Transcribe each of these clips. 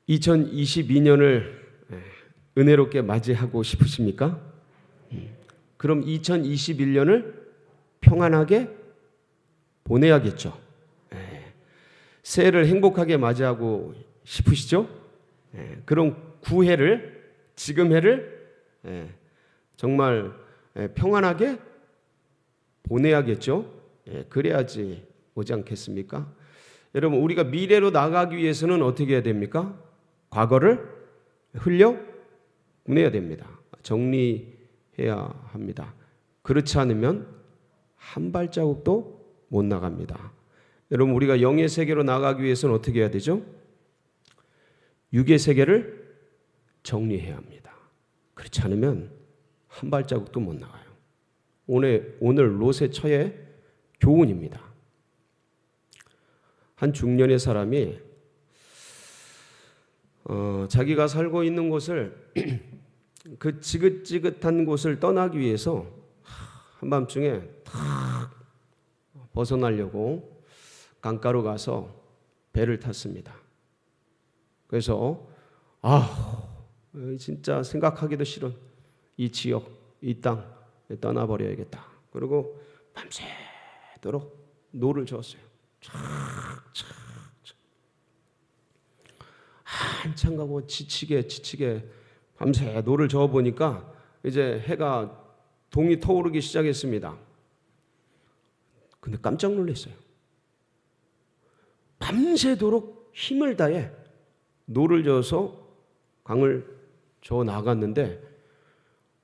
2022년을 은혜롭게 맞이하고 싶으십니까? 그럼 2021년을 평안하게 보내야겠죠. 새해를 행복하게 맞이하고 싶으시죠? 그럼 구해를, 지금 해를 정말 평안하게 보내야겠죠. 그래야지 오지 않겠습니까? 여러분, 우리가 미래로 나가기 위해서는 어떻게 해야 됩니까? 과거를 흘려보내야 됩니다. 정리해야 합니다. 그렇지 않으면 한 발자국도 못 나갑니다. 여러분, 우리가 영의 세계로 나가기 위해서는 어떻게 해야 되죠? 육의 세계를 정리해야 합니다. 그렇지 않으면 한 발자국도 못 나가요. 오늘 롯의 처의 교훈입니다. 한 중년의 사람이 자기가 살고 있는 곳을 그 지긋지긋한 곳을 떠나기 위해서 한밤중에 탁 벗어나려고 강가로 가서 배를 탔습니다. 그래서 진짜 생각하기도 싫은 이 지역, 이 땅 떠나버려야겠다. 그리고 밤새도록 노를 저었어요. 한참 가고 지치게 밤새 노를 저어보니까 이제 해가 동이 터오르기 시작했습니다. 근데 깜짝 놀랐어요. 밤새도록 힘을 다해 노를 저어서 강을 저어 나갔는데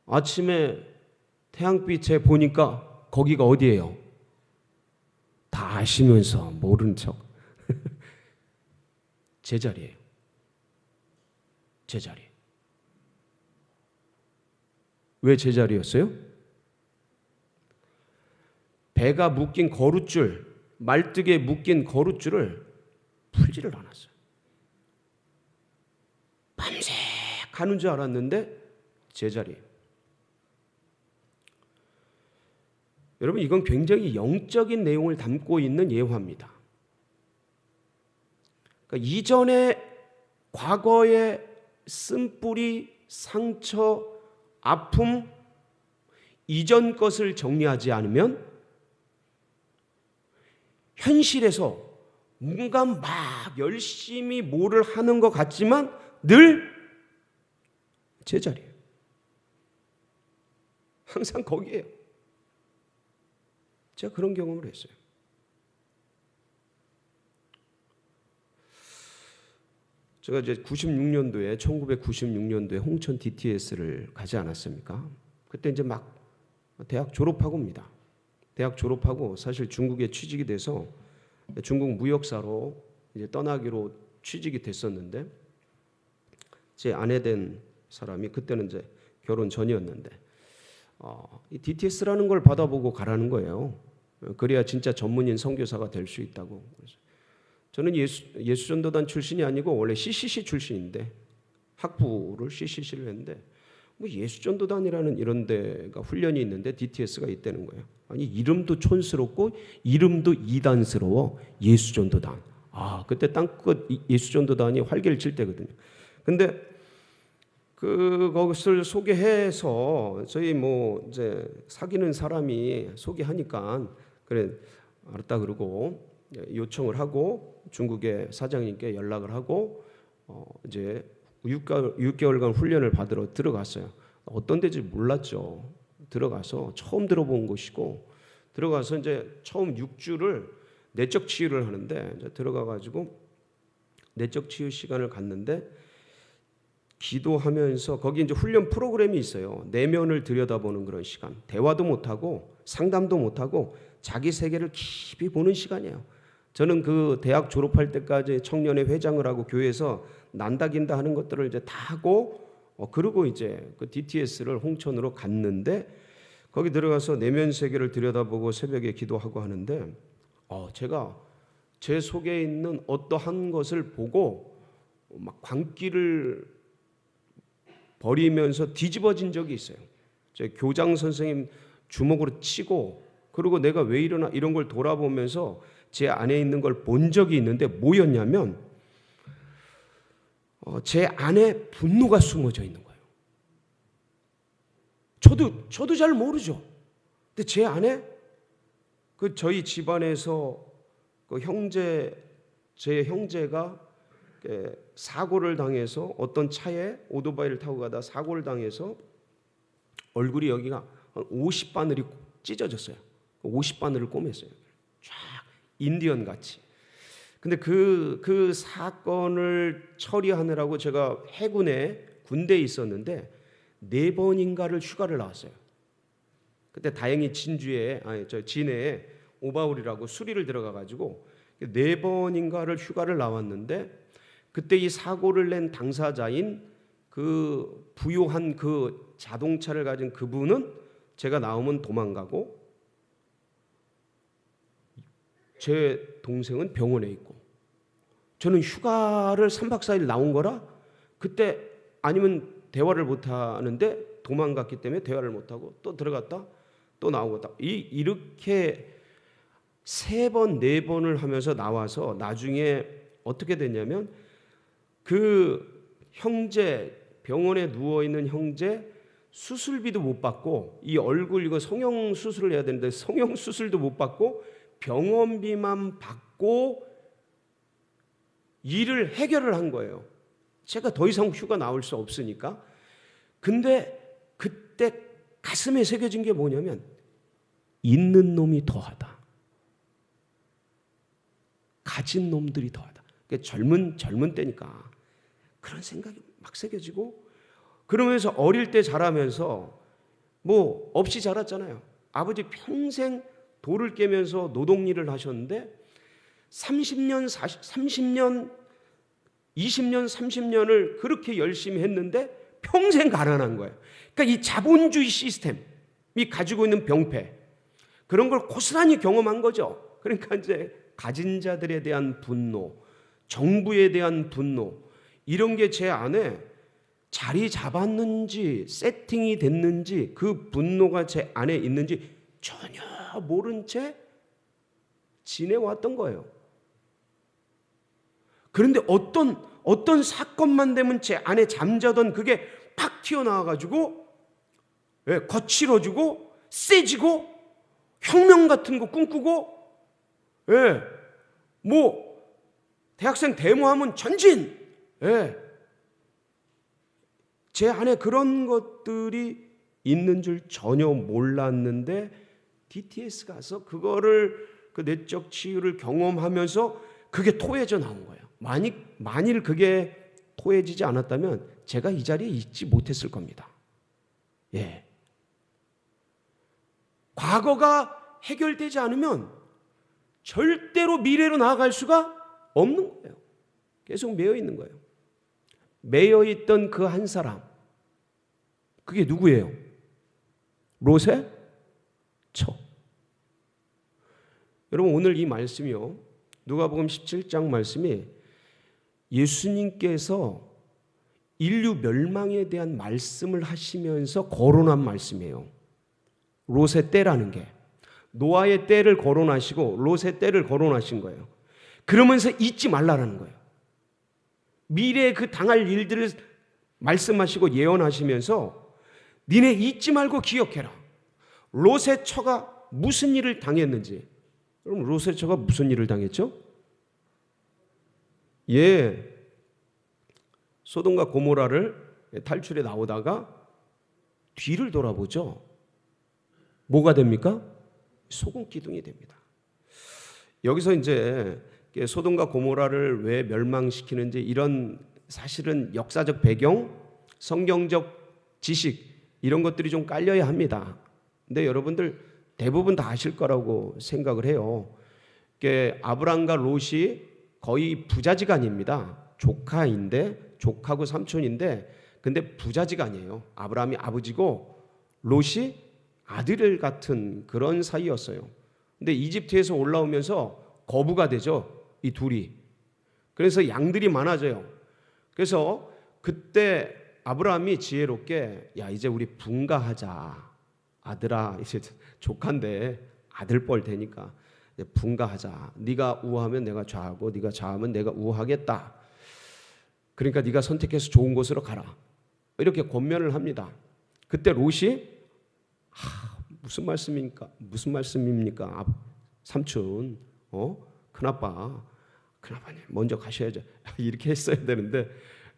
아침에 태양빛에 보니까 거기가 어디예요? 다 아시면서 모른 척. 제자리예요. 제자리. 왜 제자리였어요? 배가 묶인 거룻줄, 말뚝에 묶인 거룻줄을 풀지를 않았어요. 밤새 가는 줄 알았는데 제자리예요. 여러분, 이건 굉장히 영적인 내용을 담고 있는 예화입니다. 그러니까 이전에 과거의 쓴뿌리, 상처, 아픔, 이전 것을 정리하지 않으면 현실에서 뭔가 막 열심히 뭐를 하는 것 같지만 늘 제자리예요. 항상 거기에요. 제가 그런 경험을 했어요. 제가 이제 1996년도에 홍천 DTS를 가지 않았습니까? 그때 이제 막 대학 졸업하고입니다. 대학 졸업하고 사실 중국에 취직이 돼서 중국 무역사로 이제 떠나기로 취직이 됐었는데 제 아내 된 사람이 그때는 이제 결혼 전이었는데 이 DTS라는 걸 받아보고 가라는 거예요. 그래야 진짜 전문인 선교사가 될 수 있다고. 저는 예수전도단 출신이 아니고 원래 CCC 출신인데 학부를 CCC를 했는데 뭐 예수전도단이라는 이런 데가 훈련이 있는데 DTS가 있다는 거예요. 아니, 이름도 촌스럽고 이름도 이단스러워. 예수전도단. 그때 땅끝 예수전도단이 활개를 칠 때거든요. 근데 그것을 소개해서 저희 뭐 이제 사귀는 사람이 소개하니까 그래 알았다 그러고 요청을 하고 중국의 사장님께 연락을 하고 이제 6개월간 훈련을 받으러 들어갔어요. 어떤 데인지 몰랐죠. 들어가서 처음 들어본 곳이고 들어가서 이제 처음 6주를 내적 치유를 하는데 이제 들어가가지고 내적 치유 시간을 갖는데 기도하면서 거기 이제 훈련 프로그램이 있어요. 내면을 들여다보는 그런 시간. 대화도 못하고 상담도 못하고 자기 세계를 깊이 보는 시간이에요. 저는 그 대학 졸업할 때까지 청년회 회장을 하고 교회에서 난다긴다 하는 것들을 이제 다 하고 그리고 이제 그 DTS를 홍천으로 갔는데 거기 들어가서 내면 세계를 들여다보고 새벽에 기도하고 하는데 제가 제 속에 있는 어떠한 것을 보고 막 광기를 버리면서 뒤집어진 적이 있어요. 제 교장 선생님 주먹으로 치고 그리고 내가 왜 이러나 이런 걸 돌아보면서 제 안에 있는 걸 본 적이 있는데 뭐였냐면 제 안에 분노가 숨어져 있는 거예요. 저도 잘 모르죠. 근데 제 안에 저희 집안에서 제 형제가 사고를 당해서 어떤 차에 오토바이를 타고 가다 사고를 당해서 얼굴이 여기가 50바늘이 찢어졌어요. 50바늘을 꿰맸어요. 쫙 인디언 같이. 근데 그 사건을 처리하느라고 제가 해군에 군대에 있었는데 4번인가를 휴가를 나왔어요. 그때 다행히 진해에 오바울이라고 수리를 들어가 가지고 4번인가를 휴가를 나왔는데 그때 이 사고를 낸 당사자인 그 부유한 그 자동차를 가진 그분은 제가 나오면 도망가고 제 동생은 병원에 있고 저는 휴가를 3박 4일 나온 거라 그때 아니면 대화를 못 하는데 도망갔기 때문에 대화를 못 하고 또 들어갔다 또 나오고 이렇게 3번 4번을 하면서 나와서 나중에 어떻게 됐냐면 그 형제 병원에 누워 있는 형제 수술비도 못 받고 이 얼굴 이거 성형 수술을 해야 되는데 성형 수술도 못 받고 병원비만 받고 일을 해결을 한 거예요. 제가 더 이상 휴가 나올 수 없으니까. 근데 그때 가슴에 새겨진 게 뭐냐면 있는 놈이 더하다. 가진 놈들이 더하다. 그러니까 젊은 때니까 그런 생각이 막 새겨지고 그러면서 어릴 때 자라면서 뭐 없이 자랐잖아요. 아버지 평생 돌을 깨면서 노동일을 하셨는데 30년, 30년, 20년, 30년을 그렇게 열심히 했는데 평생 가난한 거예요. 그러니까 이 자본주의 시스템이 가지고 있는 병폐 그런 걸 고스란히 경험한 거죠. 그러니까 이제 가진 자들에 대한 분노, 정부에 대한 분노 이런 게 제 안에 자리 잡았는지 세팅이 됐는지 그 분노가 제 안에 있는지 전혀 모른 채 지내왔던 거예요. 그런데 어떤 사건만 되면 제 안에 잠자던 그게 팍 튀어나와가지고 거칠어지고 세지고 혁명 같은 거 꿈꾸고 뭐 대학생 데모하면 전진 제 안에 그런 것들이 있는 줄 전혀 몰랐는데 DTS 가서 그거를 그 내적 치유를 경험하면서 그게 토해져 나온 거예요. 만일 그게 토해지지 않았다면 제가 이 자리에 있지 못했을 겁니다. 과거가 해결되지 않으면 절대로 미래로 나아갈 수가 없는 거예요. 계속 매여 있는 거예요. 매여 있던 그 한 사람, 그게 누구예요? 롯의 처. 여러분 오늘 이 말씀이요, 누가복음 17장 말씀이 예수님께서 인류 멸망에 대한 말씀을 하시면서 거론한 말씀이에요. 롯의 때라는 게 노아의 때를 거론하시고 롯의 때를 거론하신 거예요. 그러면서 잊지 말라라는 거예요. 미래에 그 당할 일들을 말씀하시고 예언하시면서 니네 잊지 말고 기억해라. 롯의 처가 무슨 일을 당했는지. 그럼 롯의 처가 무슨 일을 당했죠? 소돔과 고모라를 탈출해 나오다가 뒤를 돌아보죠. 뭐가 됩니까? 소금 기둥이 됩니다. 여기서 이제 소돔과 고모라를 왜 멸망시키는지 이런 사실은 역사적 배경, 성경적 지식 이런 것들이 좀 깔려야 합니다. 근데 여러분들 대부분 다 아실 거라고 생각을 해요. 아브람과 롯이 거의 부자지간입니다. 조카고 삼촌인데 근데 부자지간이에요. 아브람이 아버지고 롯이 아들 같은 그런 사이였어요. 근데 이집트에서 올라오면서 거부가 되죠. 이 둘이. 그래서 양들이 많아져요. 그래서 그때 아브라함이 지혜롭게 야 이제 우리 분가하자. 아들아 이제 조카인데 아들뻘 되니까 분가하자. 네가 우하면 내가 좌하고 네가 좌하면 내가 우하겠다. 그러니까 네가 선택해서 좋은 곳으로 가라. 이렇게 권면을 합니다. 그때 롯이 무슨 말씀입니까? 삼촌, 큰아빠님 먼저 가셔야죠. 이렇게 했어야 되는데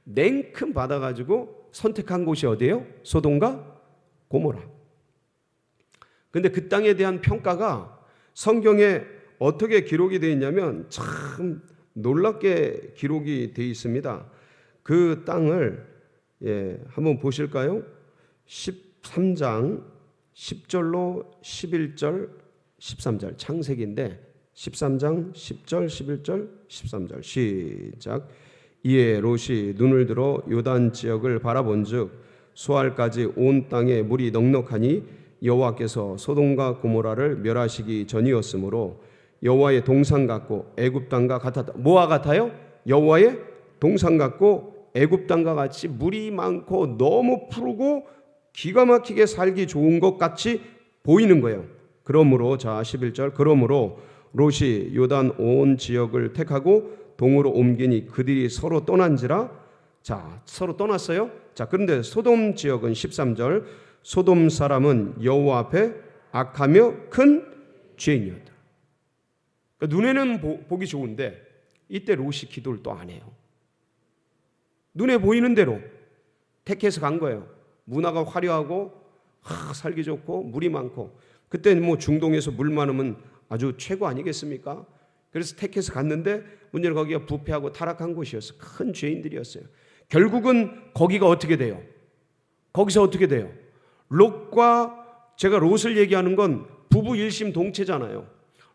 냉큼 받아가지고 선택한 곳이 어디예요? 소돔과 고모라. 근데 그 땅에 대한 평가가 성경에 어떻게 기록이 되어 있냐면 참 놀랍게 기록이 되어 있습니다. 그 땅을 한번 보실까요? 13장 10절로 11절 13절 창세기인데 13장 10절 11절 13절 시작. 이에 롯이 눈을 들어 요단 지역을 바라본즉 수알까지 온 땅에 물이 넉넉하니 여호와께서 소돔과 고모라를 멸하시기 전이었으므로 여호와의 동산 같고 애굽 땅과 같았다. 뭐와 같아요? 여호와의 동산 같고 애굽 땅과 같이 물이 많고 너무 푸르고 기가 막히게 살기 좋은 것 같이 보이는 거예요. 그러므로 자 11절 그러므로 롯이 요단 온 지역을 택하고 동으로 옮기니 그들이 서로 떠난지라. 자 서로 떠났어요. 자 그런데 소돔 지역은 13절 소돔 사람은 여호와 앞에 악하며 큰 죄인이었다. 그러니까 눈에는 보기 좋은데 이때 롯이 기도를 또 안 해요. 눈에 보이는 대로 택해서 간 거예요. 문화가 화려하고 살기 좋고 물이 많고 그때 뭐 중동에서 물 많으면 아주 최고 아니겠습니까? 그래서 택해서 갔는데 문제는 거기가 부패하고 타락한 곳이었어요. 큰 죄인들이었어요. 결국은 거기가 어떻게 돼요? 거기서 어떻게 돼요? 롯과 제가 롯을 얘기하는 건 부부 일심동체잖아요.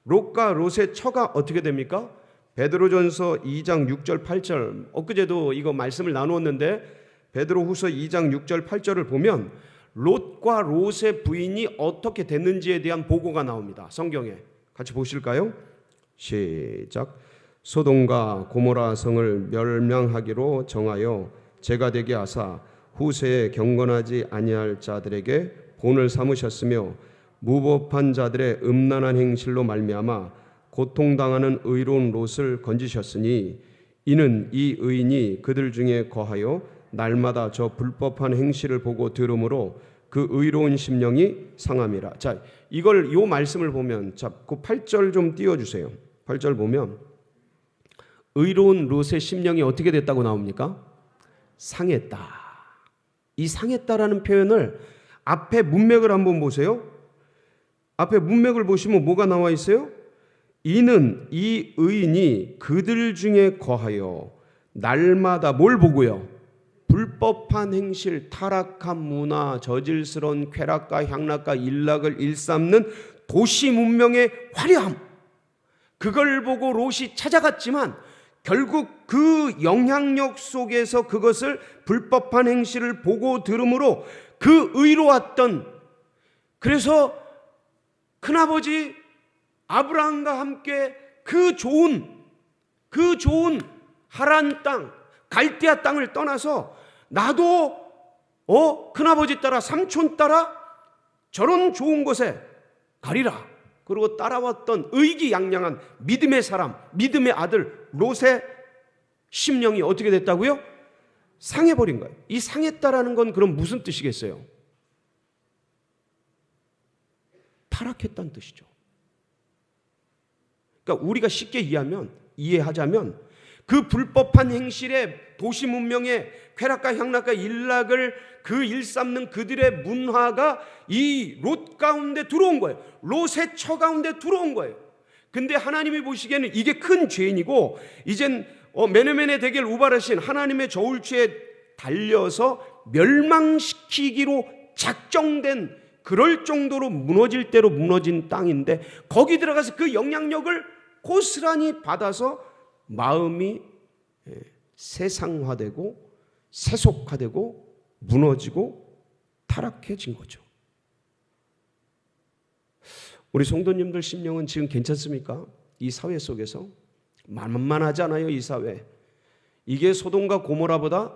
롯과 롯의 처가 어떻게 됩니까? 베드로전서 2장 6절 8절 엊그제도 이거 말씀을 나누었는데 베드로후서 2장 6절 8절을 보면 롯과 롯의 부인이 어떻게 됐는지에 대한 보고가 나옵니다. 성경에 같이 보실까요? 시작. 소돔과 고모라 성을 멸망하기로 정하여 제가 되게 하사 후세에 경건하지 아니할 자들에게 본을 삼으셨으며 무법한 자들의 음란한 행실로 말미암아 고통당하는 의로운 롯을 건지셨으니 이는 이 의인이 그들 중에 거하여 날마다 저 불법한 행실을 보고 들으므로 그 의로운 심령이 상함이라. 자, 이걸 요 말씀을 보면 자, 그 8절 좀 띄워 주세요. 8절 보면 의로운 롯의 심령이 어떻게 됐다고 나옵니까? 상했다. 이 상했다라는 표현을 앞에 문맥을 한번 보세요. 앞에 문맥을 보시면 뭐가 나와 있어요? 이는 이 의인이 그들 중에 거하여 날마다 뭘 보고요? 불법한 행실, 타락한 문화, 저질스러운 쾌락과 향락과 일락을 일삼는 도시 문명의 화려함, 그걸 보고 롯이 찾아갔지만 결국 그 영향력 속에서 그것을 불법한 행실을 보고 들음으로 그 의로웠던, 그래서 큰아버지 아브라함과 함께 그 좋은 하란 땅, 갈대아 땅을 떠나서 나도 큰아버지 따라 삼촌 따라 저런 좋은 곳에 가리라. 그리고 따라왔던 의기양양한 믿음의 사람, 믿음의 아들 롯의 심령이 어떻게 됐다고요? 상해버린 거예요. 이 상했다라는 건 그럼 무슨 뜻이겠어요? 타락했다는 뜻이죠. 그러니까 우리가 쉽게 이해하자면 그 불법한 행실에 도시 문명의 쾌락과 향락과 일락을 그 일삼는 그들의 문화가 이 롯 가운데 들어온 거예요. 롯의 처 가운데 들어온 거예요. 근데 하나님이 보시기에는 이게 큰 죄인이고 이젠 메네메네 데겔 우바르신 하나님의 저울추에 달려서 멸망시키기로 작정된, 그럴 정도로 무너질 대로 무너진 땅인데 거기 들어가서 그 영향력을 고스란히 받아서 마음이 세상화되고 세속화되고 무너지고 타락해진 거죠. 우리 성도님들 심령은 지금 괜찮습니까? 이 사회 속에서 만만하잖아요. 이 사회, 이게 소돔과 고모라보다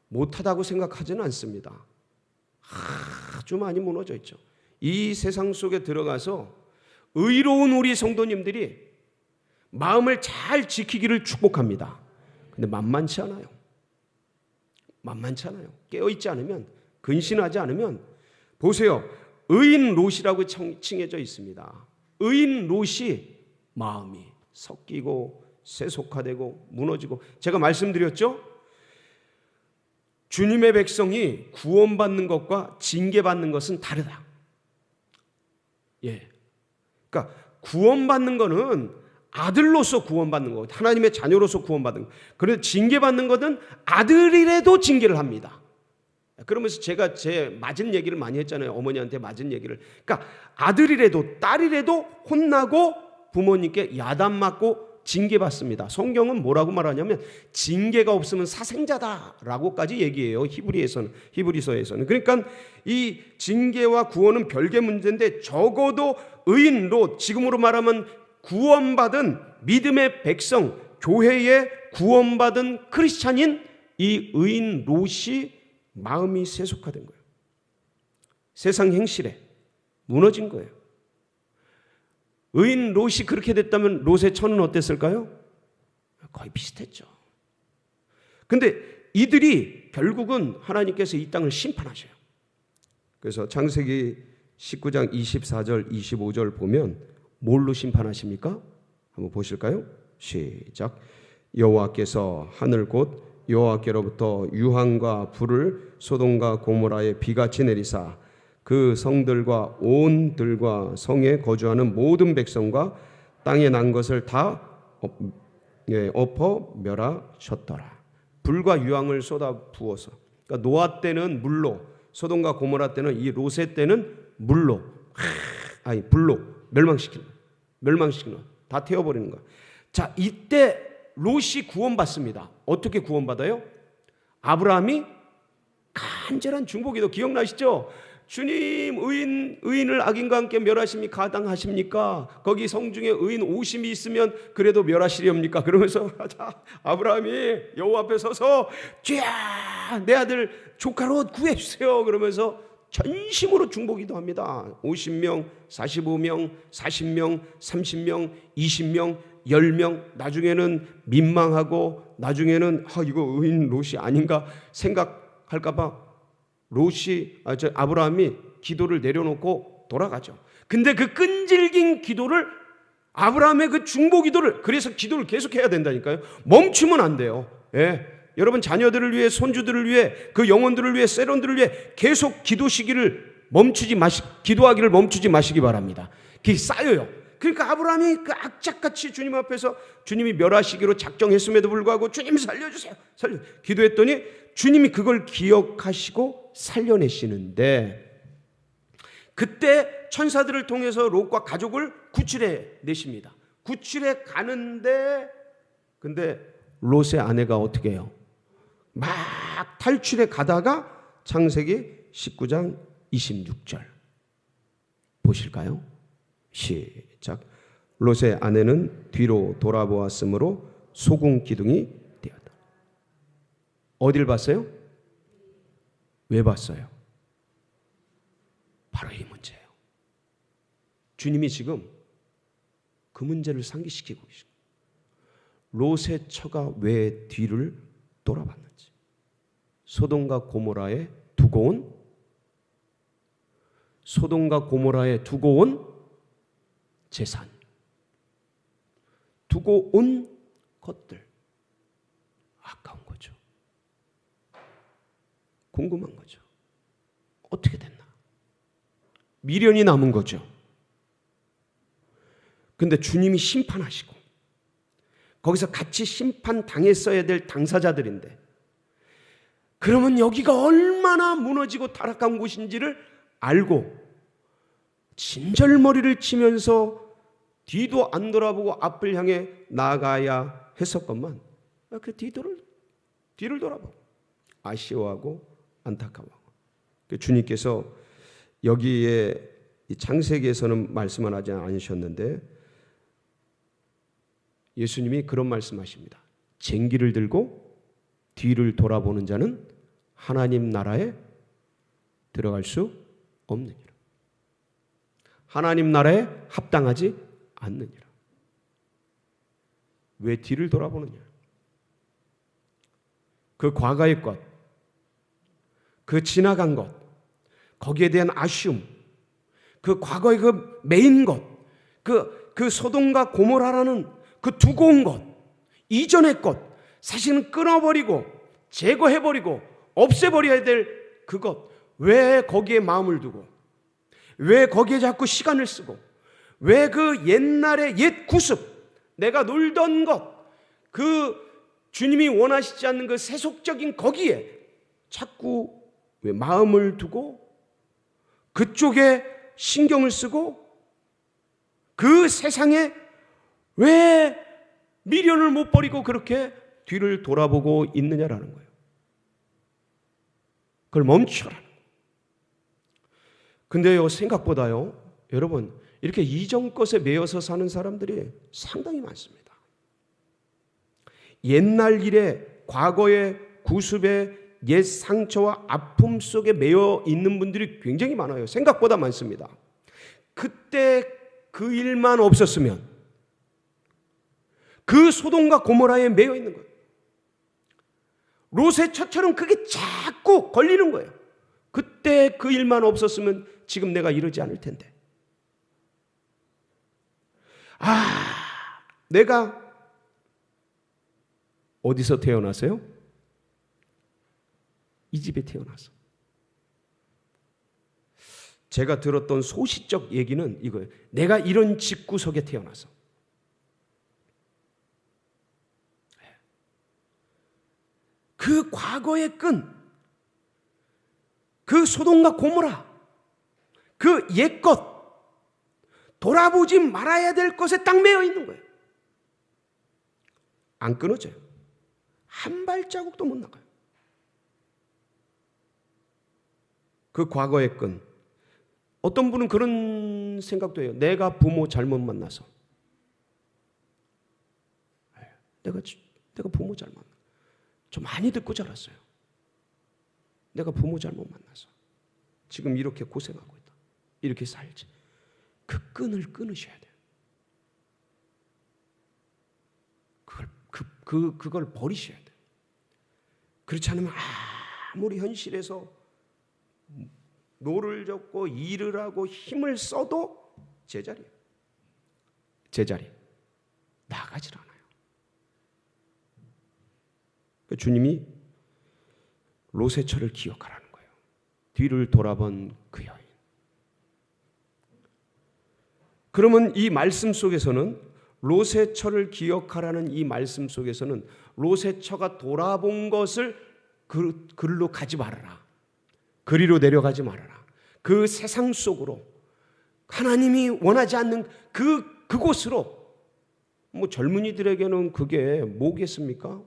못하다고 생각하지는 않습니다. 아주 많이 무너져 있죠. 이 세상 속에 들어가서 의로운 우리 성도님들이 마음을 잘 지키기를 축복합니다. 근데 만만치 않아요. 만만치 않아요. 깨어있지 않으면, 근신하지 않으면. 보세요. 의인 롯이라고 칭해져 있습니다. 의인 롯이 마음이 섞이고 세속화되고 무너지고, 제가 말씀드렸죠? 주님의 백성이 구원받는 것과 징계받는 것은 다르다. 예. 그러니까 구원받는 거는 아들로서 구원받는 거, 하나님의 자녀로서 구원받는 거. 그런데 징계받는 것은 아들이라도 징계를 합니다. 그러면서 제가 제 맞은 얘기를 많이 했잖아요. 어머니한테 맞은 얘기를. 그러니까 아들이라도 딸이라도 혼나고 부모님께 야단 맞고 징계받습니다. 성경은 뭐라고 말하냐면 징계가 없으면 사생자다라고까지 얘기해요. 히브리서에서는. 그러니까 이 징계와 구원은 별개 문제인데, 적어도 의인 롯, 지금으로 말하면 구원받은 믿음의 백성, 교회에 구원받은 크리스찬인 이 의인 롯이 마음이 세속화된 거예요. 세상 행실에 무너진 거예요. 의인 롯이 그렇게 됐다면 롯의 처는 어땠을까요? 거의 비슷했죠. 근데 이들이 결국은 하나님께서 이 땅을 심판하셔요. 그래서 창세기 19장 24절 25절 보면 뭘로 심판하십니까? 한번 보실까요? 시작. 여호와께서 하늘 곧 여호와께로부터 유황과 불을 소돔과 고모라에 비같이 내리사 그 성들과 온 들과 성에 거주하는 모든 백성과 땅에 난 것을 다 엎어 멸하셨더라. 불과 유황을 쏟아 부어서, 그러니까 노아 때는 물로, 소돔과 고모라 때는 이 롯의 때는 물로, 불로 멸망시키는 거야. 다 태워버리는 거야. 자, 이때 롯이 구원받습니다. 어떻게 구원받아요? 아브라함이 간절한 중보기도, 기억나시죠? 주님, 의인을 악인과 함께 멸하십니까? 가당하십니까? 거기 성중에 의인 50이 있으면 그래도 멸하시렵니까? 그러면서 아브라함이 여호와 앞에 서서 주야, 내 아들 조카 롯 구해주세요. 그러면서 전심으로 중보기도 합니다. 50명, 45명, 40명, 30명, 20명, 10명, 나중에는 민망하고 나중에는 이거 의인 롯이 아닌가 생각할까 봐 아브라함이 기도를 내려놓고 돌아가죠. 근데 그 끈질긴 기도를, 아브라함의 그 중보 기도를, 그래서 기도를 계속해야 된다니까요. 멈추면 안 돼요. 예. 여러분 자녀들을 위해, 손주들을 위해, 그 영혼들을 위해, 세론들을 위해 계속 기도하기를 멈추지 마시기 바랍니다. 그게 쌓여요. 그러니까 아브라함이 그 악착같이 주님 앞에서 주님이 멸하시기로 작정했음에도 불구하고 주님 살려주세요. 기도했더니 주님이 그걸 기억하시고 살려내시는데, 그때 천사들을 통해서 롯과 가족을 구출해 내십니다. 구출해 가는데, 근데 롯의 아내가 어떻게 해요? 막 탈출해 가다가 창세기 19장 26절 보실까요? 시작. 롯의 아내는 뒤로 돌아보았으므로 소금 기둥이 되었다. 어딜 봤어요? 왜 봤어요? 바로 이 문제예요. 주님이 지금 그 문제를 상기시키고 계시고, 롯의 처가 왜 뒤를 돌아봤는지, 소돔과 고모라에 두고 온 재산, 두고 온 것들, 아까운 거죠. 궁금한 거죠. 어떻게 됐나? 미련이 남은 거죠. 근데 주님이 심판하시고, 거기서 같이 심판당했어야 될 당사자들인데, 그러면 여기가 얼마나 무너지고 타락한 곳인지를 알고 진절머리를 치면서 뒤도 안 돌아보고 앞을 향해 나아가야 했었건만, 그 뒤를 돌아보고 아쉬워하고 안타까워하고. 주님께서 여기에 창세기에서는 말씀을 하지 않으셨는데, 예수님이 그런 말씀하십니다. 쟁기를 들고 뒤를 돌아보는 자는 하나님 나라에 들어갈 수 없느니라. 하나님 나라에 합당하지 않느니라. 왜 뒤를 돌아보느냐? 그 과거의 것, 그 지나간 것, 거기에 대한 아쉬움, 그 과거의 그 메인 것, 그 소돔과 고모라라는 그 두고온 것, 이전의 것, 사실은 끊어버리고 제거해버리고 없애버려야 될 그것, 왜 거기에 마음을 두고, 왜 거기에 자꾸 시간을 쓰고, 왜 그 옛날의 옛 구습, 내가 놀던 것, 그 주님이 원하시지 않는 그 세속적인 거기에 자꾸 왜 마음을 두고 그쪽에 신경을 쓰고 그 세상에 왜 미련을 못 버리고 그렇게 뒤를 돌아보고 있느냐라는 거예요. 그걸 멈춰라. 근데요, 생각보다요, 여러분, 이렇게 이전 것에 매여서 사는 사람들이 상당히 많습니다. 옛날 일에, 과거의 구습에, 옛 상처와 아픔 속에 매여 있는 분들이 굉장히 많아요. 생각보다 많습니다. 그때 그 일만 없었으면 그 소돔과 고모라에 매여 있는 거예요. 롯의 처처럼 그게 자꾸 걸리는 거예요. 그때 그 일만 없었으면 지금 내가 이러지 않을 텐데. 내가 어디서 태어났어요? 이 집에 태어났어. 제가 들었던 소시적 얘기는 이거예요. 내가 이런 집구석에 태어났어. 그 과거의 끈, 그 소돔과 고모라, 그 옛것, 돌아보지 말아야 될 것에 딱 매여 있는 거예요. 안 끊어져요. 한 발자국도 못 나가요. 그 과거의 끈. 어떤 분은 그런 생각도 해요. 내가 부모 잘못 만나서. 내가 부모 잘못 만나서. 좀 많이 듣고 자랐어요. 내가 부모 잘못 만나서. 지금 이렇게 고생하고 있다. 이렇게 살지. 그 끈을 끊으셔야 돼요. 그걸 버리셔야 돼요. 그렇지 않으면 아무리 현실에서 노를 젓고 일을 하고 힘을 써도 제자리예요. 제자리. 나가질 않아요. 주님이 롯의 처를 기억하라는 거예요. 뒤를 돌아본 그 여인. 그러면 이 말씀 속에서는 롯의 처를 기억하라는 이 말씀 속에서는 롯의 처가 돌아본 것을 그리로 가지 말아라. 그리로 내려가지 말아라. 그 세상 속으로 하나님이 원하지 않는 그곳으로. 뭐 젊은이들에게는 그게 뭐겠습니까?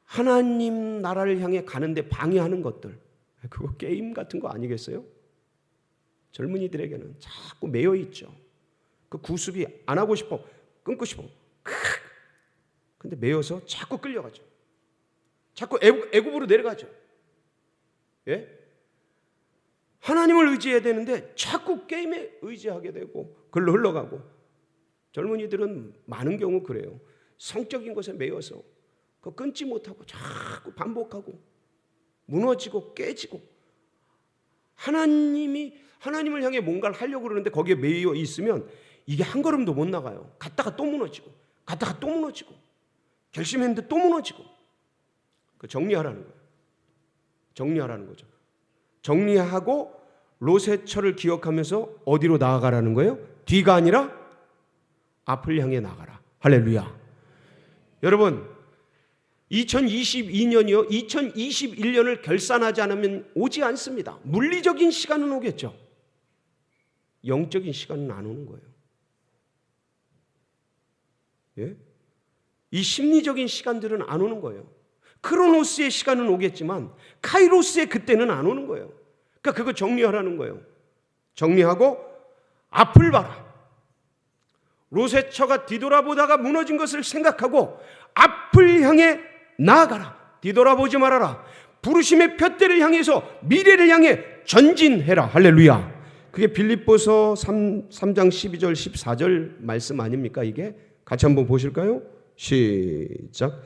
하나님 나라를 향해 가는데 방해하는 것들. 그거 게임 같은 거 아니겠어요? 젊은이들에게는 자꾸 매여 있죠. 그 구습이 안 하고 싶어, 끊고 싶어. 근데 매여서 자꾸 끌려가죠. 자꾸 애굽으로 내려가죠. 예? 하나님을 의지해야 되는데 자꾸 게임에 의지하게 되고 글로 흘러가고. 젊은이들은 많은 경우 그래요. 성적인 것에 매여서 그거 끊지 못하고 자꾸 반복하고 무너지고 깨지고. 하나님을 향해 뭔가를 하려고 그러는데 거기에 매여 있으면 이게 한 걸음도 못 나가요. 갔다가 또 무너지고 갔다가 또 무너지고 결심했는데 또 무너지고. 정리하라는 거예요. 정리하라는 거죠. 정리하고 롯의 처를 기억하면서 어디로 나아가라는 거예요? 뒤가 아니라 앞을 향해 나가라. 할렐루야. 여러분, 2022년이요 2021년을 결산하지 않으면 오지 않습니다. 물리적인 시간은 오겠죠. 영적인 시간은 안 오는 거예요. 예? 이 심리적인 시간들은 안 오는 거예요. 크로노스의 시간은 오겠지만 카이로스의 그때는 안 오는 거예요. 그러니까 그거 정리하라는 거예요. 정리하고 앞을 봐라. 롯의 처가 뒤돌아보다가 무너진 것을 생각하고 앞을 향해 나아가라. 뒤돌아보지 말아라. 부르심의 푯대를 향해서 미래를 향해 전진해라. 할렐루야. 그게 빌립보서 3장 12절 14절 말씀 아닙니까? 이게 같이 한번 보실까요? 시작.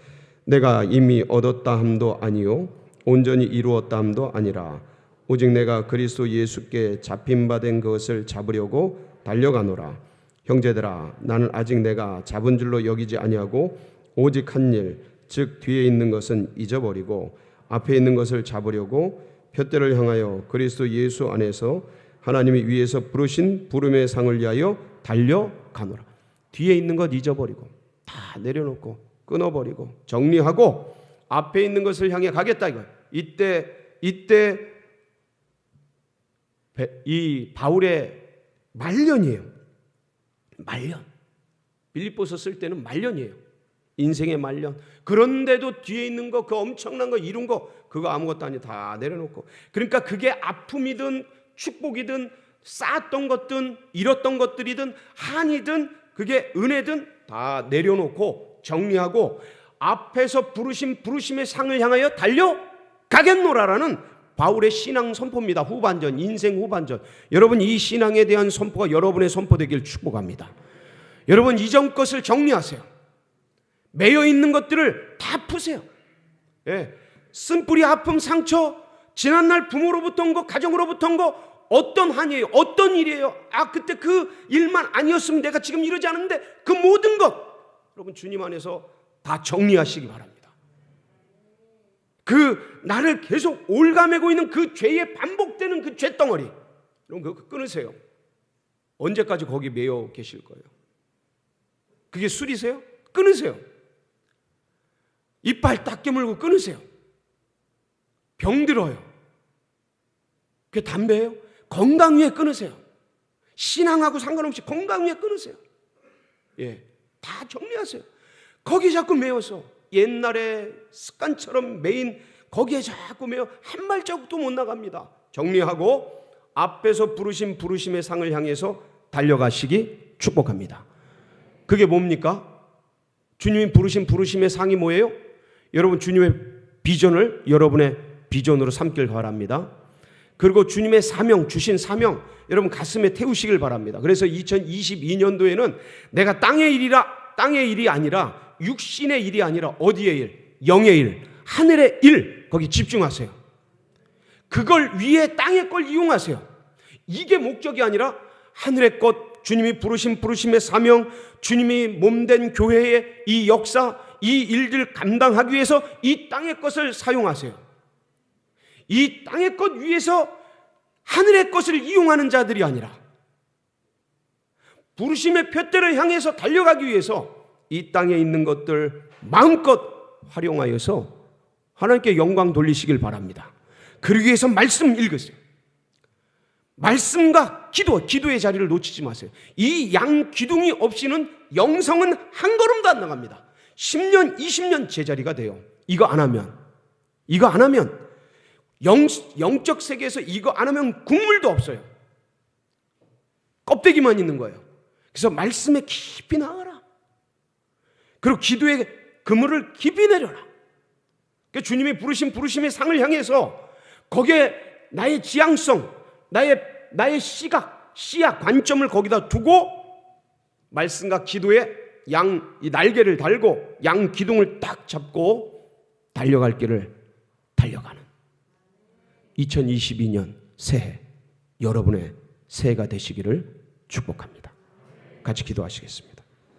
내가 이미 얻었다 함도 아니요 온전히 이루었다함도 아니라 오직 내가 그리스도 예수께 잡힌 바 된 것을 잡으려고 달려가노라. 형제들아, 나는 아직 내가 잡은 줄로 여기지 아니하고 오직 한 일, 즉 뒤에 있는 것은 잊어버리고 앞에 있는 것을 잡으려고 푯대를 향하여 그리스도 예수 안에서 하나님이 위에서 부르신 부름의 상을 위하여 달려가노라. 뒤에 있는 것 잊어버리고 다 내려놓고 끊어버리고 정리하고 앞에 있는 것을 향해 가겠다 이거. 이때 이 바울의 말년이에요. 말년. 빌립보서 쓸 때는 말년이에요. 인생의 말년. 그런데도 뒤에 있는 거, 그 엄청난 거 이룬 거, 그거 아무것도 아니에요. 다 내려놓고. 그러니까 그게 아픔이든 축복이든 쌓았던 것든 잃었던 것들이든 한이든 그게 은혜든 다 내려놓고 정리하고 앞에서 부르심의 상을 향하여 달려가겠노라라는 바울의 신앙 선포입니다. 후반전, 인생 후반전. 여러분, 이 신앙에 대한 선포가 여러분의 선포되길 축복합니다. 여러분, 이전 것을 정리하세요. 매여 있는 것들을 다 푸세요. 쓴뿌리, 아픔, 상처, 지난날 부모로부터 온 거, 가정으로부터 온 거, 어떤 한이에요? 어떤 일이에요? 그때 그 일만 아니었으면 내가 지금 이러지 않은데 그 모든 것 여러분 주님 안에서 다 정리하시기 바랍니다. 그 나를 계속 올가매고 있는 그 죄에 반복되는 그 죄덩어리 여러분 그거 끊으세요. 언제까지 거기 매여 계실 거예요? 그게 술이세요? 끊으세요. 이빨 딱 깨물고 끊으세요. 병들어요. 그게 담배예요? 건강 위에 끊으세요. 신앙하고 상관없이 건강 위에 끊으세요. 다 정리하세요. 거기 자꾸 매여서 옛날에 습관처럼 매인 거기에 자꾸 매여 한 발자국도 못 나갑니다. 정리하고 앞에서 부르심의 상을 향해서 달려가시기 축복합니다. 그게 뭡니까? 주님이 부르심의 상이 뭐예요? 여러분 주님의 비전을 여러분의 비전으로 삼길 바랍니다. 그리고 주님의 사명, 주신 사명 여러분 가슴에 태우시길 바랍니다. 그래서 2022년도에는 내가 땅의 일이 아니라 육신의 일이 아니라 어디의 일? 영의 일, 하늘의 일 거기 집중하세요. 그걸 위에 땅의 걸 이용하세요. 이게 목적이 아니라 하늘의 것, 주님이 부르심의 사명, 주님이 몸된 교회의 이 역사, 이 일들 감당하기 위해서 이 땅의 것을 사용하세요. 이 땅의 것 위에서 하늘의 것을 이용하는 자들이 아니라 부르심의 푯대를 향해서 달려가기 위해서 이 땅에 있는 것들 마음껏 활용하여서 하나님께 영광 돌리시길 바랍니다. 그러기 위해서 말씀 읽으세요. 말씀과 기도의 자리를 놓치지 마세요. 이 양 기둥이 없이는 영성은 한 걸음도 안 나갑니다. 10년, 20년 제자리가 돼요. 이거 안 하면 영적 세계에서 이거 안 하면 국물도 없어요. 껍데기만 있는 거예요. 그래서 말씀에 깊이 나가라. 그리고 기도의 그물을 깊이 내려라. 그러니까 주님이 부르심의 상을 향해서 거기에 나의 지향성, 나의 시야, 관점을 거기다 두고 말씀과 기도에 이 날개를 달고 양 기둥을 딱 잡고 달려갈 길을 달려가는 2022년 새해 여러분의 새해가 되시기를 축복합니다. 같이 기도하시겠습니다.